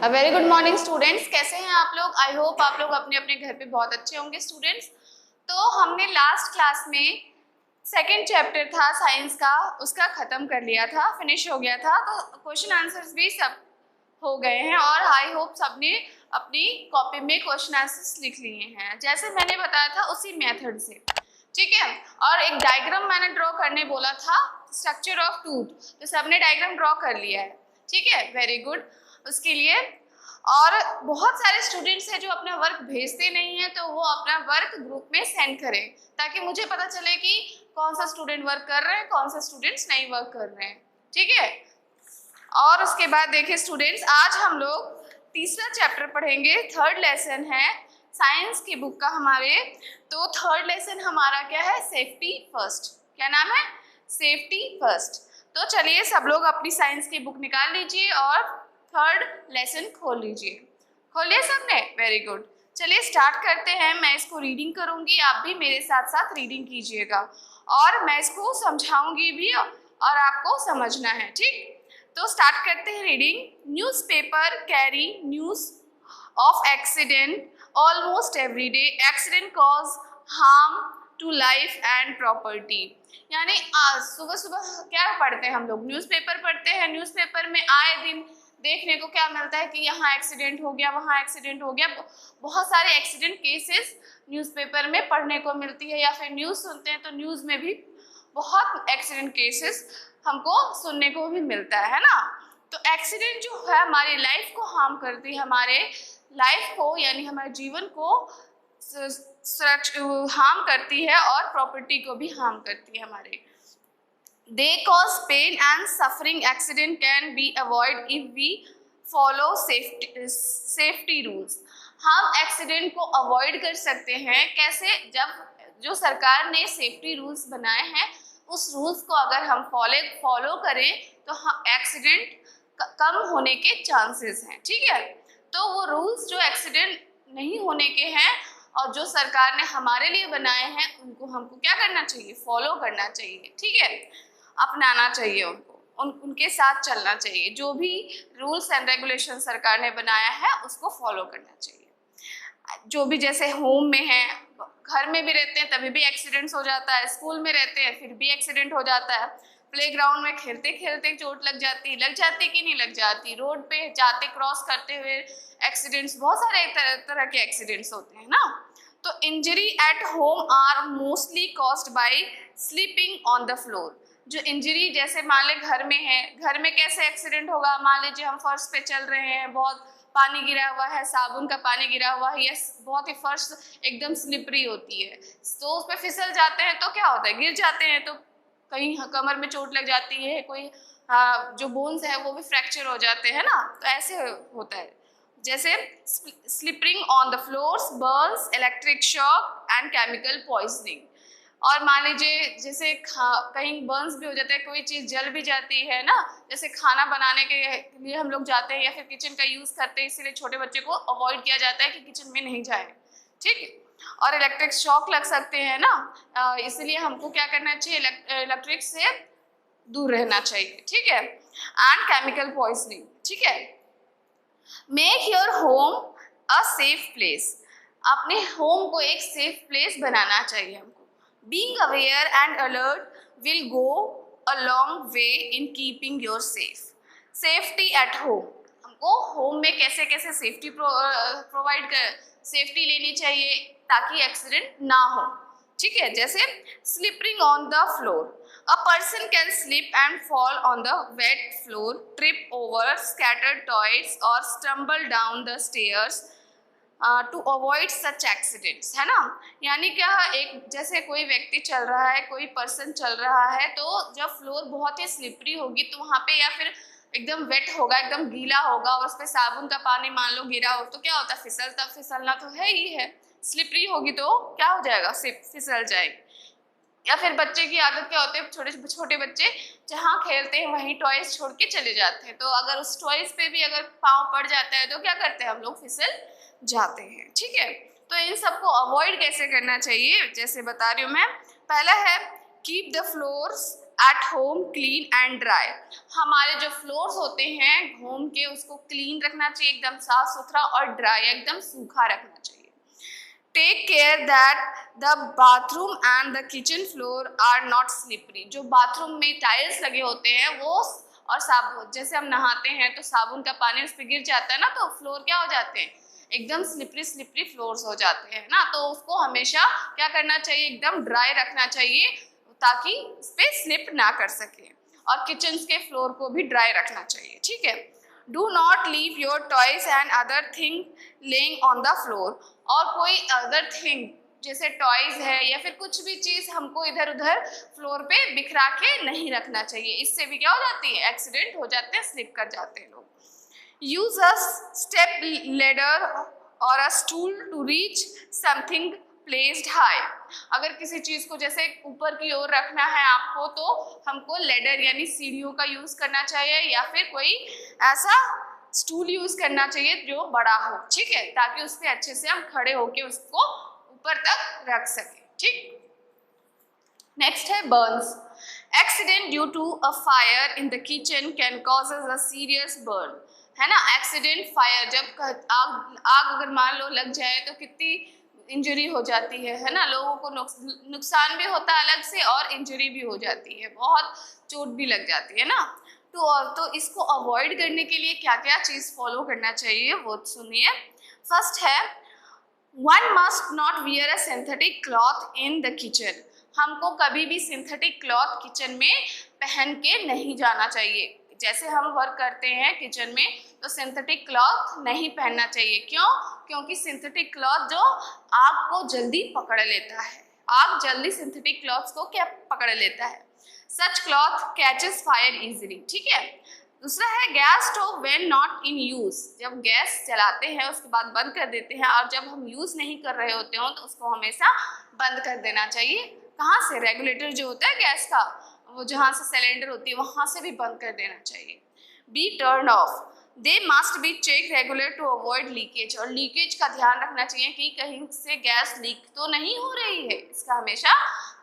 Very good morning students, कैसे हैं आप लोग। आई होप आप लोग अपने अपने घर पे बहुत अच्छे होंगे स्टूडेंट्स। तो हमने लास्ट क्लास में सेकेंड चैप्टर था साइंस का, उसका खत्म कर लिया था, फिनिश हो गया था। तो क्वेश्चन आंसर्स भी सब हो गए हैं और आई होप सबने अपनी कॉपी में क्वेश्चन आंसर्स लिख लिए हैं जैसे मैंने बताया था उसी मेथड से, ठीक है। और एक डायग्राम मैंने ड्रॉ करने बोला था, स्ट्रक्चर ऑफ टूथ, तो सबने डायग्राम ड्रॉ कर लिया है, ठीक है, वेरी गुड। उसके लिए और बहुत सारे स्टूडेंट्स हैं जो अपना वर्क भेजते नहीं हैं, तो वो अपना वर्क ग्रुप में सेंड करें ताकि मुझे पता चले कि कौन सा स्टूडेंट वर्क कर रहे हैं, कौन सा स्टूडेंट्स नहीं वर्क कर रहे हैं, ठीक है। और उसके बाद देखिए स्टूडेंट्स, आज हम लोग तीसरा चैप्टर पढ़ेंगे, थर्ड लेसन है साइंस की बुक का हमारे। तो थर्ड लेसन हमारा क्या है, सेफ्टी फर्स्ट। क्या नाम है, सेफ्टी फर्स्ट। तो चलिए सब लोग अपनी साइंस की बुक निकाल लीजिए और थर्ड लेसन खोल लीजिए। खोलिए सबने, वेरी गुड। चलिए स्टार्ट करते हैं। मैं इसको रीडिंग करूंगी, आप भी मेरे साथ साथ रीडिंग कीजिएगा और मैं इसको समझाऊंगी भी और आपको समझना है, ठीक। तो स्टार्ट करते हैं reading. Newspaper carry news of accident almost every day. Accident cause harm to life and property. यानी सुबह सुबह क्या पढ़ते हैं हम लोग, न्यूज़पेपर पढ़ते हैं। न्यूज़पेपर में आए दिन देखने को क्या मिलता है कि यहाँ एक्सीडेंट हो गया, वहाँ एक्सीडेंट हो गया। बहुत सारे एक्सीडेंट केसेस न्यूज़पेपर में पढ़ने को मिलती है, या फिर न्यूज़ सुनते हैं तो न्यूज़ में भी बहुत एक्सीडेंट केसेस हमको सुनने को भी मिलता है ना। तो एक्सीडेंट जो है हमारी लाइफ को हार्म करती है, हमारे लाइफ को यानी हमारे जीवन को हार्म करती है और प्रॉपर्टी को भी हार्म करती है हमारे। They cause pain and suffering. Accident can be avoided if we follow safety rules. हम एक्सीडेंट को अवॉइड कर सकते हैं कैसे, जब जो सरकार ने सेफ्टी रूल्स बनाए हैं उस रूल्स को अगर हम फॉलो करें तो हम एक्सीडेंट कम होने के चांसेस हैं, ठीक है। तो वो रूल्स जो एक्सीडेंट नहीं होने के हैं और जो सरकार ने हमारे लिए बनाए हैं उनको हमको क्या करना चाहिए, फॉलो करना चाहिए, ठीक है, अपनाना चाहिए उनको, उनके साथ चलना चाहिए। जो भी रूल्स एंड रेगुलेशन सरकार ने बनाया है उसको फॉलो करना चाहिए। जो भी जैसे होम में है, घर में भी रहते हैं तभी भी एक्सीडेंट्स हो जाता है, स्कूल में रहते हैं फिर भी एक्सीडेंट हो जाता है, प्लेग्राउंड में खेलते खेलते चोट लग जाती कि नहीं लग जाती, रोड पे जाते क्रॉस करते हुए एक्सीडेंट्स, बहुत सारे तरह के एक्सीडेंट्स होते हैं ना। तो injury at home are mostly caused by slipping on the floor. जो इंजरी जैसे मान ले घर में है, घर में कैसे एक्सीडेंट होगा, मान लीजिए हम फर्श पे चल रहे हैं, बहुत पानी गिरा हुआ है, साबुन का पानी गिरा हुआ है, या बहुत ही फर्श एकदम स्लिपरी होती है तो उस पर फिसल जाते हैं तो क्या होता है, गिर जाते हैं तो कहीं कमर में चोट लग जाती है, कोई जो बोन्स है वो भी फ्रैक्चर हो जाते हैं ना। तो ऐसे होता है, जैसे slippering on the floors, Burns, electric shock and chemical poisoning. और मान लीजिए जैसे कहीं बर्न्स भी हो जाता है, कोई चीज़ जल भी जाती है ना, जैसे खाना बनाने के लिए हम लोग जाते हैं या फिर किचन का यूज़ करते हैं, इसीलिए छोटे बच्चे को अवॉइड किया जाता है कि किचन में नहीं जाए, ठीक है। और इलेक्ट्रिक शॉक लग सकते हैं ना, इसलिए हमको क्या करना चाहिए, इलेक्ट्रिक से दूर रहना चाहिए, ठीक है। एंड केमिकल पॉइजनिंग, ठीक है। Make your home a safe place. अपने होम को एक सेफ प्लेस बनाना चाहिए हमको। Being aware and alert will go a long way in keeping you safe. Safety at home. हमको होम में कैसे कैसे सेफ्टी प्रोवाइड कर, सेफ्टी लेनी चाहिए ताकि एक्सीडेंट ना हो, ठीक है। जैसे slippering on the floor, a person can slip and fall on the wet floor, trip over scattered toys और stumble down the stairs to avoid such accidents, है ना। यानी क्या, एक जैसे कोई व्यक्ति चल रहा है, कोई पर्सन चल रहा है, तो जब फ्लोर बहुत ही स्लिपरी होगी तो वहाँ पे, या फिर एकदम वेट होगा, एकदम गीला होगा और उस पर साबुन का पानी मान लो गिरा हो, तो क्या होता है, फिसलना तो है ही है। स्लिपरी होगी तो क्या हो जाएगा, फिसल जाएगी। या फिर बच्चे की आदत क्या होती है, छोटे छोटे बच्चे जहाँ खेलते हैं वहीं टॉयज छोड़ के चले जाते हैं, तो अगर उस टॉयज पे भी अगर पाँव पड़ जाता है तो क्या करते हैं हम लोग, फिसल जाते हैं, ठीक है। तो इन सबको अवॉइड कैसे करना चाहिए, जैसे बता रही हूँ मैं। पहला है keep the floors at home clean and dry. हमारे जो फ्लोर्स होते हैं होम के उसको क्लीन रखना चाहिए, एकदम साफ सुथरा, और ड्राई एकदम सूखा रखना चाहिए। Take care that the bathroom and the kitchen floor are not slippery. जो बाथरूम में टाइल्स लगे होते हैं वो, और साबुन, जैसे हम नहाते हैं तो साबुन का पानी उस पर गिर जाता है ना, तो फ्लोर क्या हो जाते हैं, एकदम स्लिपरी स्लिपरी फ्लोर्स हो जाते हैं ना। तो उसको हमेशा क्या करना चाहिए, एकदम ड्राई रखना चाहिए ताकि इस पे स्लिप ना कर सके। और किचन के फ्लोर को भी ड्राई रखना चाहिए, ठीक है। Do not leave your toys and other thing laying on the floor. और कोई अदर थिंग जैसे टॉयज है या फिर कुछ भी चीज हमको इधर उधर फ्लोर पे बिखरा के नहीं रखना चाहिए। इससे भी क्या हो जाती है, एक्सीडेंट हो जाते हैं, स्लिप कर जाते हैं लोग। Use a step ladder or a stool to reach something placed high। अगर किसी चीज को जैसे ऊपर की ओर रखना है आपको, तो हमको लेडर यानी सीढ़ियों का यूज करना चाहिए, या फिर कोई ऐसा स्टूल यूज करना चाहिए जो बड़ा हो, ठीक है, ताकि उस पर अच्छे से हम खड़े होके उसको ऊपर तक रख सके, ठीक। नेक्स्ट है burns. Accident due to a fire in the kitchen can causes a serious burn, है ना। एक्सीडेंट, फायर, जब आग अगर मान लो लग जाए तो कितनी इंजरी हो जाती है ना, लोगों को नुकसान भी होता है अलग से, और इंजरी भी हो जाती है, बहुत चोट भी लग जाती है ना। तो इसको अवॉइड करने के लिए क्या क्या चीज फॉलो करना चाहिए वो सुनिए। फर्स्ट है, one must not wear a synthetic cloth in the kitchen. हमको कभी भी सिंथेटिक क्लॉथ किचन में पहन के नहीं जाना चाहिए। जैसे हम वर्क करते हैं किचन में तो सिंथेटिक क्लॉथ नहीं पहनना चाहिए। क्यों? क्योंकि सिंथेटिक क्लॉथ जो आग को जल्दी पकड़ लेता है, आग जल्दी सिंथेटिक क्लॉथ को क्या पकड़ लेता है। सच क्लॉथ कैचेस फायर इजीली, ठीक है। दूसरा है, gas stove when not in use. जब गैस चलाते हैं उसके बाद बंद कर देते हैं, और जब हम यूज नहीं कर रहे होते हो तो उसको हमेशा बंद कर देना चाहिए। कहाँ से? रेगुलेटर जो होता है गैस का, वो जहाँ से सिलेंडर होती है वहां से भी बंद कर देना चाहिए। Be turn off. They must be check regular to avoid leakage. और लीकेज का ध्यान रखना चाहिए कि कहीं से गैस लीक तो नहीं हो रही है, इसका हमेशा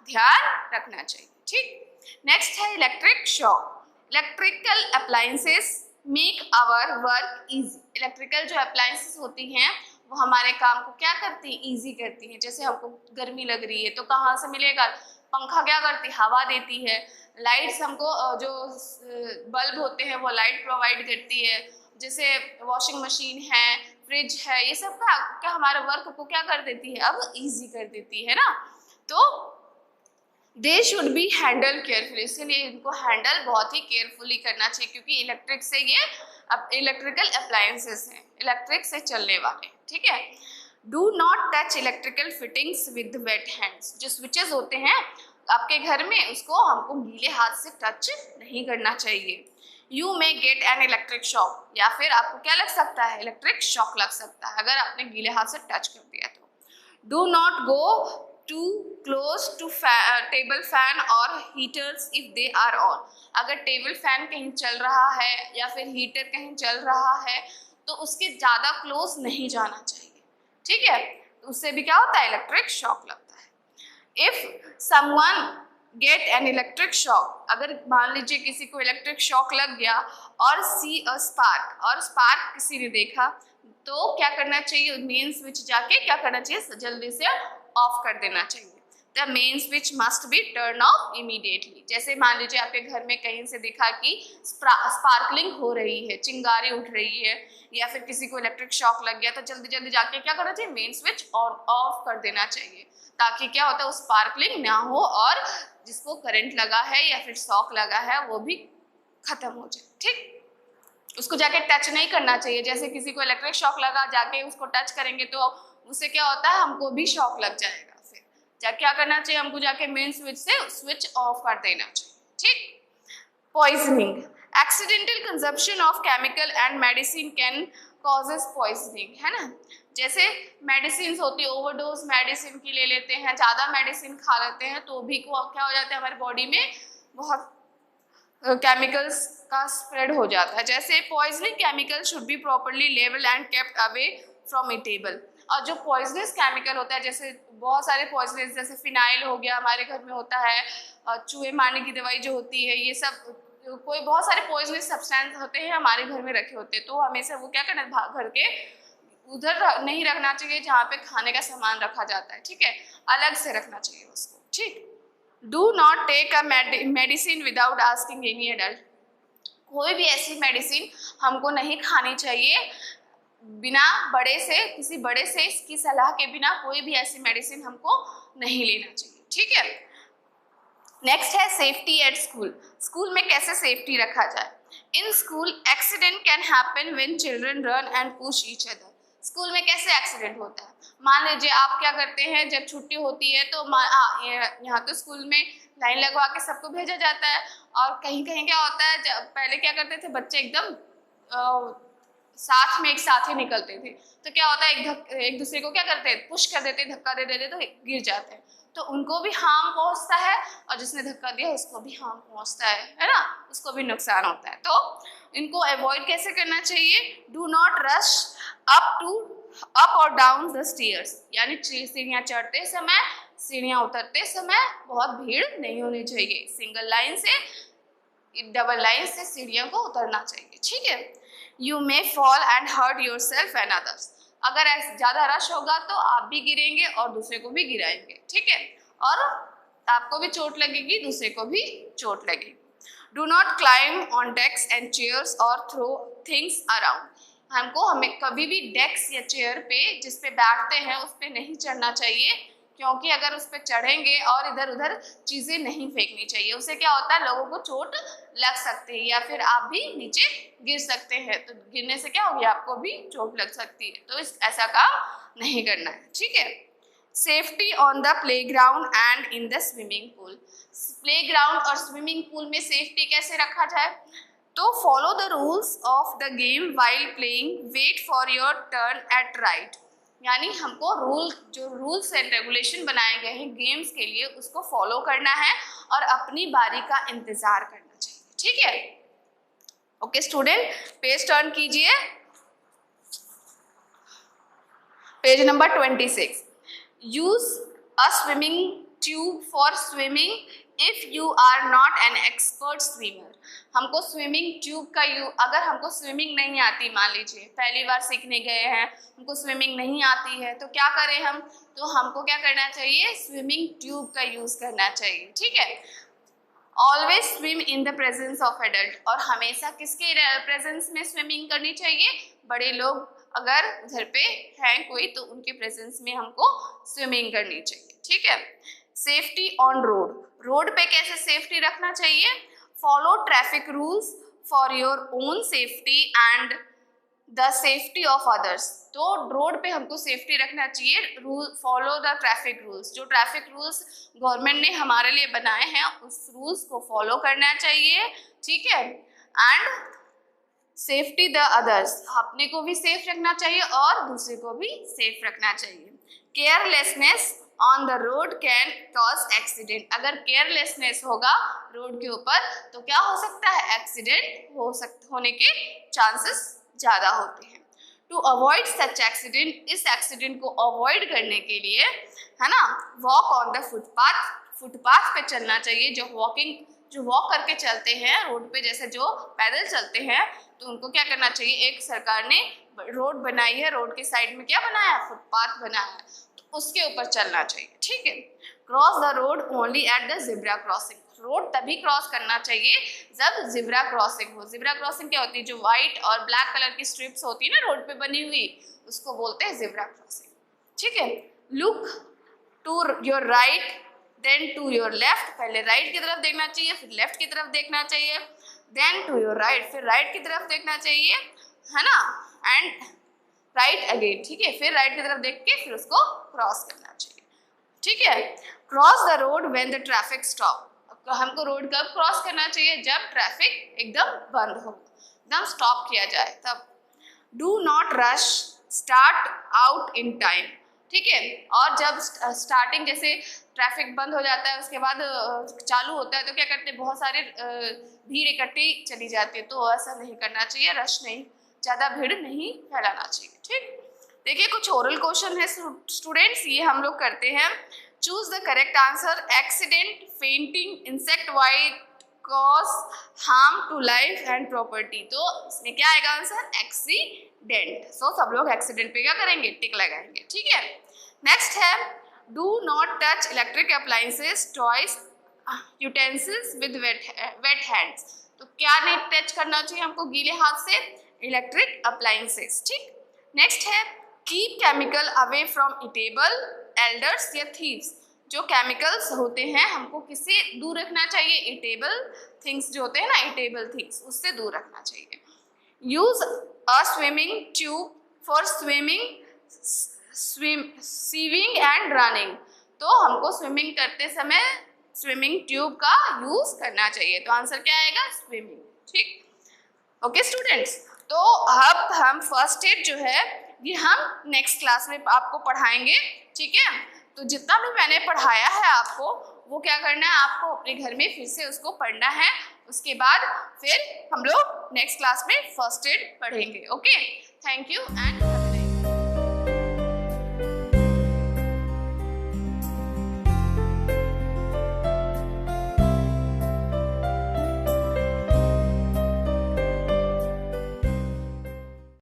ध्यान रखना चाहिए, ठीक। नेक्स्ट है electric shock. Electrical appliances make our work easy. Electrical जो अप्लायंसेस होती हैं वो हमारे काम को क्या करती है, इजी करती है। जैसे हमको गर्मी लग रही है तो कहाँ से मिलेगा, पंखा क्या करती है, हवा देती है। लाइट्स हमको जो बल्ब होते हैं वो लाइट प्रोवाइड करती है। जैसे वॉशिंग मशीन है, फ्रिज है, ये सब का क्या हमारे वर्क को क्या कर देती है, अब इजी कर देती है ना। तो they should be handle carefully, इसीलिए इनको हैंडल बहुत ही केयरफुली करना चाहिए, क्योंकि इलेक्ट्रिक से ये अब इलेक्ट्रिकल अप्लायंसेस हैं, इलेक्ट्रिक से चलने वाले, ठीक है। Do not touch electrical fittings with weight hands. जो स्विचेस होते हैं आपके घर में उसको हमको गीले हाथ से टच नहीं करना चाहिए। You may get an electric shock, या फिर आपको क्या लग सकता है, इलेक्ट्रिक शॉक लग सकता है अगर आपने गीले हाथ से टच कर दिया तो। Do not go too close to table fan और heaters if they are on. अगर टेबल फैन कहीं चल रहा है या फिर हीटर कहीं चल रहा है तो उसके ज़्यादा क्लोज नहीं जाना चाहिए, ठीक है। तो उससे भी क्या होता है, इलेक्ट्रिक शॉक लगता है। If someone get an electric shock, अगर मान लीजिए किसी को इलेक्ट्रिक शॉक लग गया और सी अ स्पार्क, और स्पार्क किसी ने देखा, तो क्या करना चाहिए, मेन स्विच जाके क्या करना चाहिए, जल्दी से ऑफ कर देना चाहिए। The main switch must be turn of immediately. जैसे मान लीजिए आपके घर में कहीं से दिखा कि स्पार्कलिंग हो रही है, चिंगारी उठ रही है, या फिर किसी को इलेक्ट्रिक शॉक लग गया, तो जल्दी जल्दी जाके क्या करना चाहिए, मेन स्विच ऑन ऑफ कर देना चाहिए, ताकि क्या होता है, उस स्पार्कलिंग ना हो और जिसको करंट लगा है या फिर शॉक लगा है वो भी खत्म हो जाए, ठीक। उसको जाके टच नहीं करना चाहिए। जैसे किसी को इलेक्ट्रिक शॉक लगा, जाके उसको टच करेंगे तो उससे क्या होता है, हमको भी शॉक लग जाएगा। फिर क्या करना चाहिए, हमको जाके मेन स्विच से स्विच ऑफ कर देना चाहिए, ठीक। Poisoning. Accidental consumption of chemical and medicine can causes poisoning, है ना। जैसे मेडिसिन होती है, ओवरडोज मेडिसिन की ले लेते हैं, ज़्यादा मेडिसिन खा लेते हैं तो भी क्या हो जाता है, हमारी बॉडी में बहुत केमिकल्स का स्प्रेड हो जाता है। जैसे poisoning chemical should be properly label and kept away from edible. और जो पॉइजनस केमिकल होता है, जैसे बहुत सारे पॉइजनस, जैसे फिनाइल हो गया, हमारे घर में होता है, चूहे मारने की दवाई जो होती है, ये सब कोई बहुत सारे पॉइजनस सब्सटेंस होते हैं हमारे घर में रखे होते हैं, तो हमेशा वो क्या करना, घर के उधर नहीं रखना चाहिए जहाँ पे खाने का सामान रखा जाता है, ठीक है, अलग से रखना चाहिए उसको, ठीक। Do not take a medicine without asking any adult. कोई भी ऐसी मेडिसिन हमको नहीं खानी चाहिए बिना बड़े से, किसी बड़े से इसकी सलाह के बिना कोई भी ऐसी मेडिसिन हमको नहीं लेना चाहिए, ठीक है। नेक्स्ट है सेफ्टी एट स्कूल। स्कूल में कैसे सेफ्टी रखा जाए। In school accident can happen when children run and push each other. School में कैसे एक्सीडेंट होता है, मान लीजिए आप क्या करते हैं, जब छुट्टी होती है तो यहाँ तो स्कूल में लाइन लगवा के सबको भेजा जाता है, और कहीं कहीं क्या होता है, जब पहले क्या करते थे बच्चे एकदम साथ में एक साथ ही निकलते थे, तो क्या होता है एक दूसरे को क्या करते हैं, पुश कर देते, धक्का दे देते तो गिर जाते हैं, तो उनको भी हार्म पहुंचता है और जिसने धक्का दिया उसको भी हार्म पहुंचता है ना, उसको भी नुकसान होता है। तो इनको अवॉइड कैसे करना चाहिए। डू नॉट रश अप और डाउन द स्टेयर्स, यानी सीढ़ियाँ चढ़ते समय, सीढ़ियाँ उतरते समय बहुत भीड़ नहीं होनी चाहिए, सिंगल लाइन से डबल लाइन से सीढ़ियों को उतरना चाहिए, ठीक है। You may fall and hurt yourself and others. अगर ज़्यादा रश होगा तो आप भी गिरेंगे और दूसरे को भी गिराएंगे, ठीक है, और आपको भी चोट लगेगी, दूसरे को भी चोट लगेगी। Do not climb on desk and chairs और थ्रो थिंग्स अराउंड। हमें कभी भी डेस्क या चेयर पे जिस पे बैठते हैं उस पे नहीं चढ़ना चाहिए, क्योंकि अगर उस पर चढ़ेंगे और इधर उधर चीज़ें नहीं फेंकनी चाहिए, उससे क्या होता है लोगों को चोट लग सकती है या फिर आप भी नीचे गिर सकते हैं, तो गिरने से क्या होगी, आपको भी चोट लग सकती है, तो ऐसा काम नहीं करना है, ठीक है। Safety on the playground and in the swimming pool. Playground और स्विमिंग पूल में सेफ्टी कैसे रखा जाए, तो follow the rules of the game while playing, wait for your turn at right. यानी हमको जो रूल्स एंड रेगुलेशन बनाए गए हैं गेम्स के लिए उसको फॉलो करना है और अपनी बारी का इंतजार करना चाहिए, ठीक है। ओके स्टूडेंट, पेज टर्न कीजिए, page number 26। Use a swimming tube for swimming if you are not an expert swimmer. हमको स्विमिंग ट्यूब का अगर हमको स्विमिंग नहीं आती, मान लीजिए पहली बार सीखने गए हैं, हमको स्विमिंग नहीं आती है, तो क्या करें हम, तो हमको क्या करना चाहिए, स्विमिंग ट्यूब का यूज करना चाहिए, ठीक है। Always swim in the presence of adult, और हमेशा किसके प्रेजेंस में स्विमिंग करनी चाहिए, बड़े लोग अगर घर पे हैं कोई तो उनके प्रेजेंस में हमको स्विमिंग करनी चाहिए, ठीक है। Safety on road. रोड पे कैसे सेफ्टी रखना चाहिए, follow traffic rules for your own safety and the safety of others. तो रोड पे हमको सेफ्टी रखना चाहिए, rule follow the traffic rules, जो ट्रैफिक रूल्स गवर्नमेंट ने हमारे लिए बनाए हैं उस रूल्स को फॉलो करना चाहिए, ठीक है। एंड सेफ्टी द अदर्स, अपने को भी सेफ रखना चाहिए और दूसरे को भी सेफ रखना चाहिए। Carelessness on the road can cause accident. अगर केयरलेसनेस होगा रोड के ऊपर तो क्या हो सकता है, एक्सीडेंट होने के चांसेस ज़्यादा होते हैं। टू अवॉइड सच एक्सीडेंट, इस एक्सीडेंट को अवॉइड करने के लिए, है ना, walk on the footpath, footpath पे चलना चाहिए। जो वॉक करके चलते हैं रोड पे, जैसे जो पैदल चलते हैं, तो उनको क्या करना चाहिए, एक सरकार ने रोड बनाई है, रोड के साइड में क्या बनाया है, फुटपाथ बनाया है, तो उसके ऊपर चलना चाहिए, ठीक है। Cross the road only at the zebra crossing. Road तभी क्रॉस करना चाहिए जब जिब्रा क्रॉसिंग हो। जिब्रा क्रॉसिंग क्या होती है, जो व्हाइट और ब्लैक कलर की स्ट्रिप्स होती है ना रोड पे बनी हुई, उसको बोलते हैं जिब्रा क्रॉसिंग, ठीक है। Look to your right then to your left, पहले राइट की तरफ देखना चाहिए, फिर लेफ्ट की तरफ देखना चाहिए, देन टू योर राइट, फिर राइट की तरफ देखना चाहिए, है ना, एंड राइट अगेन, ठीक है, फिर राइट की तरफ देख के फिर उसको क्रॉस करना चाहिए, ठीक है। Cross the road when the traffic stop. हमको रोड कब क्रॉस करना चाहिए, जब ट्रैफिक एकदम बंद हो, एकदम स्टॉप किया जाए तब। Do not rush start out in time, ठीक है। और जब स्टार्टिंग जैसे ट्रैफिक बंद हो जाता है उसके बाद चालू होता है तो क्या करते हैं, बहुत सारे भीड़ इकट्ठी चली जाती है, तो ऐसा नहीं करना चाहिए, रश नहीं, ज़्यादा भीड़ नहीं फैलाना चाहिए, ठीक। देखिए कुछ ओरल क्वेश्चन है स्टूडेंट्स, ये हम लोग करते हैं। Choose the correct answer. Accident, fainting, insect bite cause harm to life and property. तो इसमें क्या आएगा आंसर? एक्सीडेंट। सो सब लोग एक्सीडेंट पे क्या करेंगे? टिक लगाएंगे। ठीक है, नेक्स्ट है do not touch electric appliances, toys, utensils with weight hands. तो क्या नहीं टच करना चाहिए हमको गीले हाथ से? Electric appliances. ठीक, नेक्स्ट है keep chemical away from edible elders या थीव्स। जो केमिकल्स होते हैं हमको किससे दूर रखना चाहिए? इटेबल थिंग्स जो होते हैं ना, इटेबल थिंग्स, उससे दूर रखना चाहिए। Use a swimming tube for swimming, sieving and running. तो हमको स्विमिंग करते समय स्विमिंग ट्यूब का यूज करना चाहिए। तो आंसर क्या आएगा? स्विमिंग। ठीक, ओके स्टूडेंट्स, तो अब हम फर्स्ट एड जो है ये हम नेक्स्ट क्लास में आपको पढ़ाएंगे। ठीक है, तो जितना भी मैंने पढ़ाया है आपको वो क्या करना है? आपको अपने घर में फिर से उसको पढ़ना है। उसके बाद फिर हम लोग नेक्स्ट क्लास में फर्स्ट एड पढ़ेंगे। Okay, thank you and